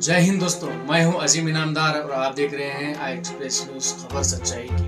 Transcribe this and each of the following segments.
जय हिंद दोस्तों, मैं हूं अजीम इनामदार और आप देख रहे हैं आई एक्सप्रेस न्यूज, खबर सच्चाई की।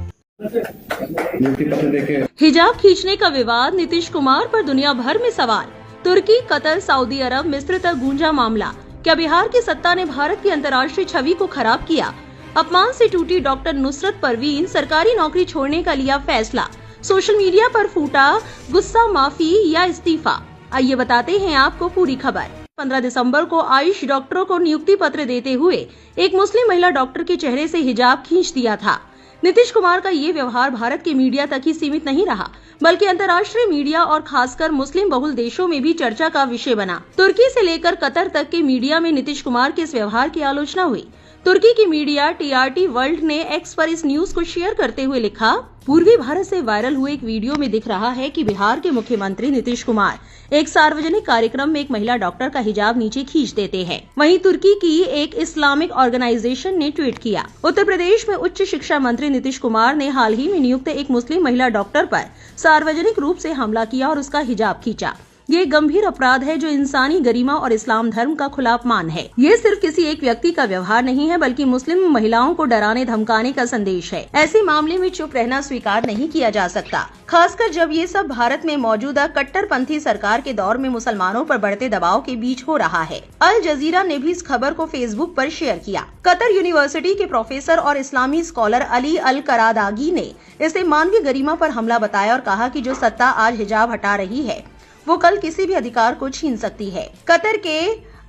हिजाब खींचने का विवाद, नीतीश कुमार पर दुनिया भर में सवाल। तुर्की, कतर, सऊदी अरब, मिस्र तक गूंजा मामला। क्या बिहार की सत्ता ने भारत की अंतर्राष्ट्रीय छवि को खराब किया? अपमान से टूटी डॉक्टर नुसरत परवीन, सरकारी नौकरी छोड़ने का लिया फैसला। सोशल मीडिया पर फूटा गुस्सा, माफी या इस्तीफा। आइए बताते हैं आपको पूरी खबर। 15 दिसंबर को आयुष डॉक्टरों को नियुक्ति पत्र देते हुए एक मुस्लिम महिला डॉक्टर के चेहरे से हिजाब खींच दिया था। नीतीश कुमार का ये व्यवहार भारत के मीडिया तक ही सीमित नहीं रहा, बल्कि अंतर्राष्ट्रीय मीडिया और खासकर मुस्लिम बहुल देशों में भी चर्चा का विषय बना। तुर्की से लेकर कतर तक के मीडिया में नीतीश कुमार के इस व्यवहार की आलोचना हुई। तुर्की की मीडिया TRT वर्ल्ड ने एक्स पर इस न्यूज को शेयर करते हुए लिखा, पूर्वी भारत से वायरल हुए एक वीडियो में दिख रहा है कि बिहार के मुख्यमंत्री नीतीश कुमार एक सार्वजनिक कार्यक्रम में एक महिला डॉक्टर का हिजाब नीचे खींच देते हैं। वहीं तुर्की की एक इस्लामिक ऑर्गेनाइजेशन ने ट्वीट किया, उत्तर प्रदेश में उच्च शिक्षा मंत्री नीतीश कुमार ने हाल ही में नियुक्त एक मुस्लिम महिला डॉक्टर पर सार्वजनिक रूप से हमला किया और उसका हिजाब खींचा। ये गंभीर अपराध है जो इंसानी गरिमा और इस्लाम धर्म का खुला अपमान है। ये सिर्फ किसी एक व्यक्ति का व्यवहार नहीं है, बल्कि मुस्लिम महिलाओं को डराने धमकाने का संदेश है। ऐसे मामले में चुप रहना स्वीकार नहीं किया जा सकता, खासकर जब ये सब भारत में मौजूदा कट्टरपंथी सरकार के दौर में मुसलमानों पर बढ़ते दबाव के बीच हो रहा है। अल जजीरा ने भी इस खबर को फेसबुक पर शेयर किया। कतर यूनिवर्सिटी के प्रोफेसर और इस्लामी स्कॉलर अली अल करादागी ने इसे मानवीय गरिमा पर हमला बताया और कहा कि जो सत्ता आज हिजाब हटा रही है वो कल किसी भी अधिकार को छीन सकती है। कतर के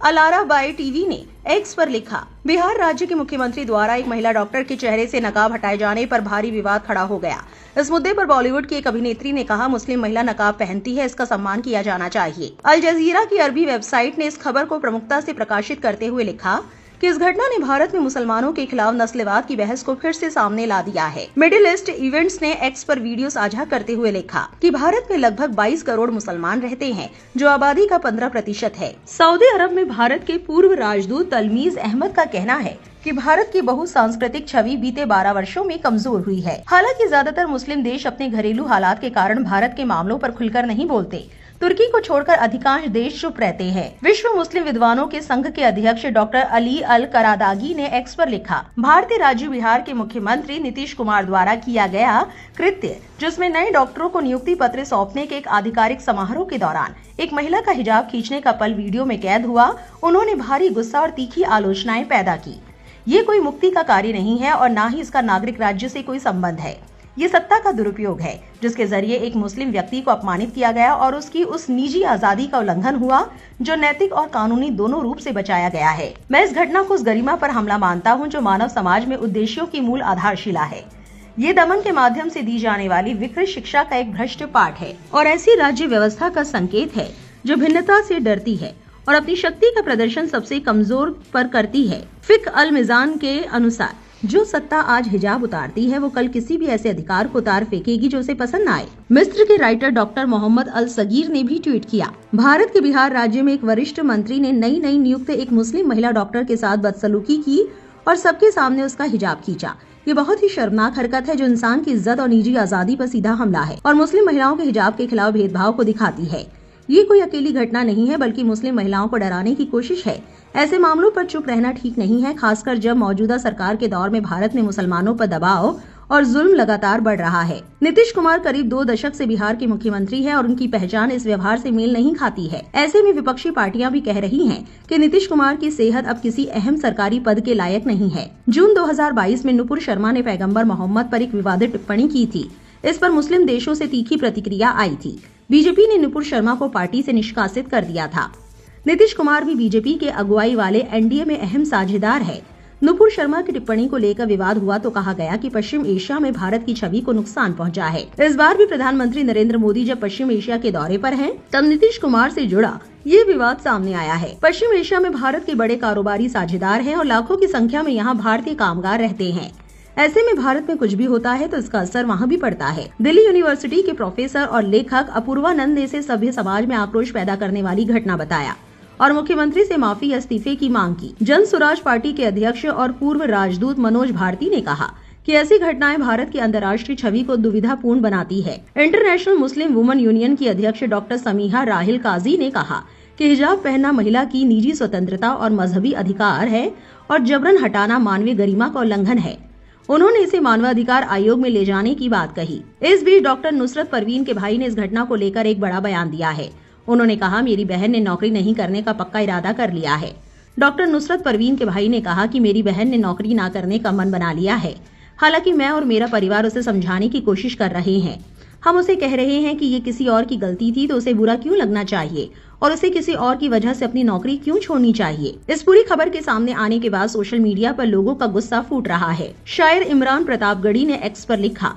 अलाराबाई टीवी ने एक्स पर लिखा, बिहार राज्य के मुख्यमंत्री द्वारा एक महिला डॉक्टर के चेहरे से नकाब हटाए जाने पर भारी विवाद खड़ा हो गया। इस मुद्दे पर बॉलीवुड की एक अभिनेत्री ने कहा, मुस्लिम महिला नकाब पहनती है, इसका सम्मान किया जाना चाहिए। अल जजीरा की अरबी वेबसाइट ने इस खबर को प्रमुखता से प्रकाशित करते हुए लिखा कि इस घटना ने भारत में मुसलमानों के खिलाफ नस्लवाद की बहस को फिर से सामने ला दिया है। मिडिल ईस्ट इवेंट्स ने एक्स पर वीडियो साझा करते हुए लिखा कि भारत में लगभग 22 करोड़ मुसलमान रहते हैं, जो आबादी का 15% है। सऊदी अरब में भारत के पूर्व राजदूत तलमीज अहमद का कहना है कि भारत की बहुसांस्कृतिक छवि बीते 12 वर्षों में कमजोर हुई है। हालांकि ज्यादातर मुस्लिम देश अपने घरेलू हालात के कारण भारत के मामलों पर खुलकर नहीं बोलते। तुर्की को छोड़कर अधिकांश देश चुप रहते हैं। विश्व मुस्लिम विद्वानों के संघ के अध्यक्ष डॉक्टर अली अल करादागी ने एक्स पर लिखा, भारतीय राज्य बिहार के मुख्यमंत्री नीतीश कुमार द्वारा किया गया कृत्य, जिसमें नए डॉक्टरों को नियुक्ति पत्र सौंपने के एक आधिकारिक समारोह के दौरान एक महिला का हिजाब खींचने का पल वीडियो में कैद हुआ, उन्होंने भारी गुस्सा और तीखी आलोचनाएं पैदा की। ये कोई मुक्ति का कार्य नहीं है और न ही इसका नागरिक राज्य से कोई संबंध है। ये सत्ता का दुरुपयोग है, जिसके जरिए एक मुस्लिम व्यक्ति को अपमानित किया गया और उसकी उस निजी आजादी का उल्लंघन हुआ जो नैतिक और कानूनी दोनों रूप से बचाया गया है। मैं इस घटना को उस गरिमा पर हमला मानता हूं जो मानव समाज में उद्देश्यों की मूल आधारशिला है। ये दमन के माध्यम से दी जाने वाली विकृत शिक्षा का एक भ्रष्ट पाठ है और ऐसी राज्य व्यवस्था का संकेत है जो भिन्नता से डरती है और अपनी शक्ति का प्रदर्शन सबसे कमजोर पर करती है। फिक अल मिजान के अनुसार जो सत्ता आज हिजाब उतारती है वो कल किसी भी ऐसे अधिकार को उतार फेंकेगी जो उसे पसंद आए। मिस्र के राइटर डॉक्टर मोहम्मद अल सगीर ने भी ट्वीट किया, भारत के बिहार राज्य में एक वरिष्ठ मंत्री ने नई नियुक्त एक मुस्लिम महिला डॉक्टर के साथ बदसलूकी की और सबके सामने उसका हिजाब खींचा। ये बहुत ही शर्मनाक हरकत है जो इंसान की इज्जत और निजी आजादी पर सीधा हमला है और मुस्लिम महिलाओं के हिजाब के खिलाफ भेदभाव को दिखाती है। ये कोई अकेली घटना नहीं है, बल्कि मुस्लिम महिलाओं को डराने की कोशिश है। ऐसे मामलों पर चुप रहना ठीक नहीं है, खासकर जब मौजूदा सरकार के दौर में भारत में मुसलमानों पर दबाव और जुल्म लगातार बढ़ रहा है। नीतीश कुमार करीब 2 दशक से बिहार के मुख्यमंत्री हैं और उनकी पहचान इस व्यवहार से मेल नहीं खाती है। ऐसे में विपक्षी पार्टियां भी कह रही हैं कि नीतीश कुमार की सेहत अब किसी अहम सरकारी पद के लायक नहीं है। जून 2022 में नुपुर शर्मा ने पैगंबर मोहम्मद पर एक विवादित टिप्पणी की थी। इस पर मुस्लिम देशों से तीखी प्रतिक्रिया आई थी। बीजेपी ने नुपुर शर्मा को पार्टी से निष्कासित कर दिया था। नीतीश कुमार भी बीजेपी के अगुवाई वाले एनडीए में अहम साझेदार है। नुपुर शर्मा की टिप्पणी को लेकर विवाद हुआ तो कहा गया कि पश्चिम एशिया में भारत की छवि को नुकसान पहुंचा है। इस बार भी प्रधानमंत्री नरेंद्र मोदी जब पश्चिम एशिया के दौरे पर हैं, तब नीतीश कुमार से जुड़ा ये विवाद सामने आया है। पश्चिम एशिया में भारत के बड़े कारोबारी साझेदार हैं और लाखों की संख्या में यहाँ भारतीय कामगार रहते हैं। ऐसे में भारत में कुछ भी होता है तो इसका असर वहाँ भी पड़ता है। दिल्ली यूनिवर्सिटी के प्रोफेसर और लेखक अपूर्वानंद ने इसे सभ्य समाज में आक्रोश पैदा करने वाली घटना बताया और मुख्यमंत्री से माफी या इस्तीफे की मांग की। जन स्वराज पार्टी के अध्यक्ष और पूर्व राजदूत मनोज भारती ने कहा कि ऐसी घटनाएं भारत की अंतर्राष्ट्रीय छवि को दुविधापूर्ण बनाती है। इंटरनेशनल मुस्लिम वुमेन यूनियन की अध्यक्ष डॉक्टर समीहा राहिल काजी ने कहा कि हिजाब पहनना महिला की निजी स्वतंत्रता और मजहबी अधिकार है और जबरन हटाना मानवीय गरिमा का उल्लंघन है। उन्होंने इसे मानवाधिकार आयोग में ले जाने की बात कही। इस बीच डॉक्टर नुसरत परवीन के भाई ने इस घटना को लेकर एक बड़ा बयान दिया है। उन्होंने कहा, मेरी बहन ने नौकरी नहीं करने का पक्का इरादा कर लिया है। डॉक्टर नुसरत परवीन के भाई ने कहा कि मेरी बहन ने नौकरी ना करने का मन बना लिया है। हालांकि मैं और मेरा परिवार उसे समझाने की कोशिश कर रहे हैं। हम उसे कह रहे हैं कि ये किसी और की गलती थी तो उसे बुरा क्यों लगना चाहिए और उसे किसी और की वजह से अपनी नौकरी क्यों छोड़नी चाहिए। इस पूरी खबर के सामने आने के बाद सोशल मीडिया पर लोगों का गुस्सा फूट रहा है। शायर इमरान प्रतापगढ़ी ने एक्स पर लिखा,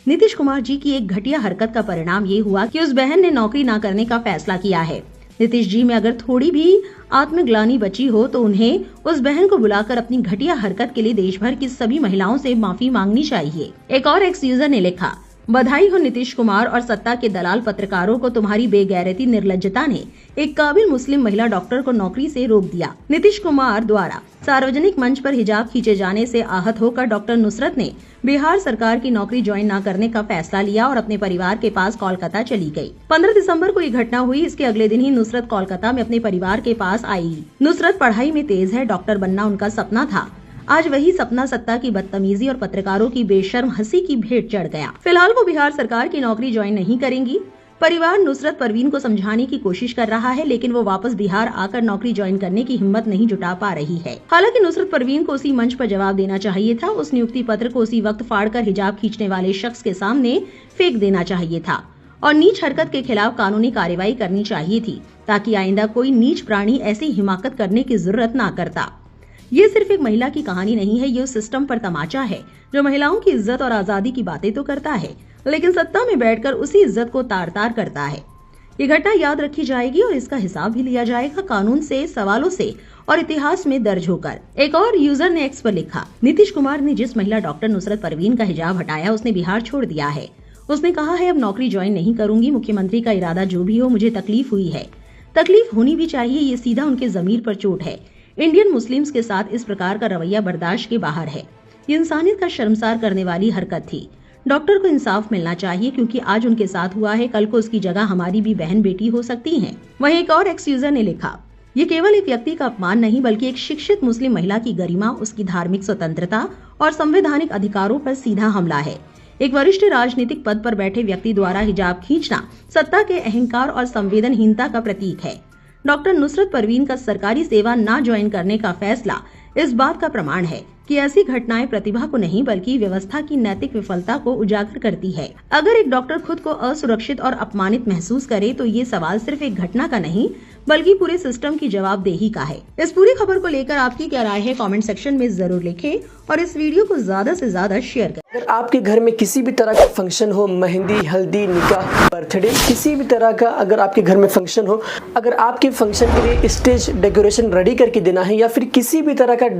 नीतीश कुमार जी की एक घटिया हरकत का परिणाम ये हुआ कि उस बहन ने नौकरी न करने का फैसला किया है। नीतीश जी में अगर थोड़ी भी आत्मग्लानि बची हो तो उन्हें उस बहन को बुलाकर अपनी घटिया हरकत के लिए देश भर की सभी महिलाओं से माफी मांगनी चाहिए। एक और एक्स यूजर ने लिखा, बधाई हो नीतीश कुमार और सत्ता के दलाल पत्रकारों को, तुम्हारी बेगैरती निर्लज्जता ने एक काबिल मुस्लिम महिला डॉक्टर को नौकरी से रोक दिया। नीतीश कुमार द्वारा सार्वजनिक मंच पर हिजाब खींचे जाने से आहत होकर डॉक्टर नुसरत ने बिहार सरकार की नौकरी ज्वाइन न करने का फैसला लिया और अपने परिवार के पास कोलकाता चली गई। 15 दिसंबर को ये घटना हुई। इसके अगले दिन ही नुसरत कोलकाता में अपने परिवार के पास आई। नुसरत पढ़ाई में तेज है, डॉक्टर बनना उनका सपना था। आज वही सपना सत्ता की बदतमीजी और पत्रकारों की बेशर्म हंसी की भेंट चढ़ गया। फिलहाल वो बिहार सरकार की नौकरी ज्वाइन नहीं करेंगी। परिवार नुसरत परवीन को समझाने की कोशिश कर रहा है, लेकिन वो वापस बिहार आकर नौकरी ज्वाइन करने की हिम्मत नहीं जुटा पा रही है। हालांकि नुसरत परवीन को उसी मंच पर जवाब देना चाहिए था। उस नियुक्ति पत्र को उसी वक्त फाड़कर हिजाब खींचने वाले शख्स के सामने फेंक देना चाहिए था और नीच हरकत के खिलाफ कानूनी कार्रवाई करनी चाहिए थी, ताकि आइंदा कोई नीच प्राणी ऐसी हिमाकत करने की जरूरत न करता। ये सिर्फ एक महिला की कहानी नहीं है, ये उस सिस्टम पर तमाचा है जो महिलाओं की इज्जत और आजादी की बातें तो करता है, लेकिन सत्ता में बैठकर उसी इज्जत को तार तार करता है। ये घटना याद रखी जाएगी और इसका हिसाब भी लिया जाएगा, कानून से, सवालों से और इतिहास में दर्ज होकर। एक और यूजर ने एक्स पर लिखा, नीतीश कुमार ने जिस महिला डॉक्टर नुसरत परवीन का हिजाब हटाया उसने बिहार छोड़ दिया है। उसने कहा है, अब नौकरी ज्वाइन नहीं करूंगी। मुख्यमंत्री का इरादा जो भी हो, मुझे तकलीफ हुई है, तकलीफ होनी भी चाहिए। ये सीधा उनके जमीर पर चोट है। इंडियन मुस्लिम्स के साथ इस प्रकार का रवैया बर्दाश्त के बाहर है। ये इंसानियत का शर्मसार करने वाली हरकत थी। डॉक्टर को इंसाफ मिलना चाहिए, क्योंकि आज उनके साथ हुआ है, कल को उसकी जगह हमारी भी बहन बेटी हो सकती हैं। वहीं एक और एक्स यूजर ने लिखा, ये केवल एक व्यक्ति का अपमान नहीं, बल्कि एक शिक्षित मुस्लिम महिला की गरिमा, उसकी धार्मिक स्वतंत्रता और संवैधानिक अधिकारों पर सीधा हमला है। एक वरिष्ठ राजनीतिक पद पर बैठे व्यक्ति द्वारा हिजाब खींचना सत्ता के अहंकार और संवेदनहीनता का प्रतीक है। डॉक्टर नुसरत परवीन का सरकारी सेवा न ज्वाइन करने का फैसला इस बात का प्रमाण है कि ऐसी घटनाएं प्रतिभा को नहीं बल्कि व्यवस्था की नैतिक विफलता को उजागर करती है। अगर एक डॉक्टर खुद को असुरक्षित और अपमानित महसूस करे तो ये सवाल सिर्फ एक घटना का नहीं बल्कि पूरे सिस्टम की जवाबदेही का है। इस पूरी खबर को लेकर आपकी क्या राय है, कमेंट सेक्शन में जरूर लिखें और इस वीडियो को ज्यादा से ज्यादा शेयर करें। अगर आपके घर में किसी भी तरह का फंक्शन हो, मेहंदी, हल्दी, निकाह, बर्थडे, किसी भी तरह का अगर आपके घर में फंक्शन हो, अगर आपके फंक्शन के लिए स्टेज डेकोरेशन रेडी करके देना है या फिर किसी भी तरह का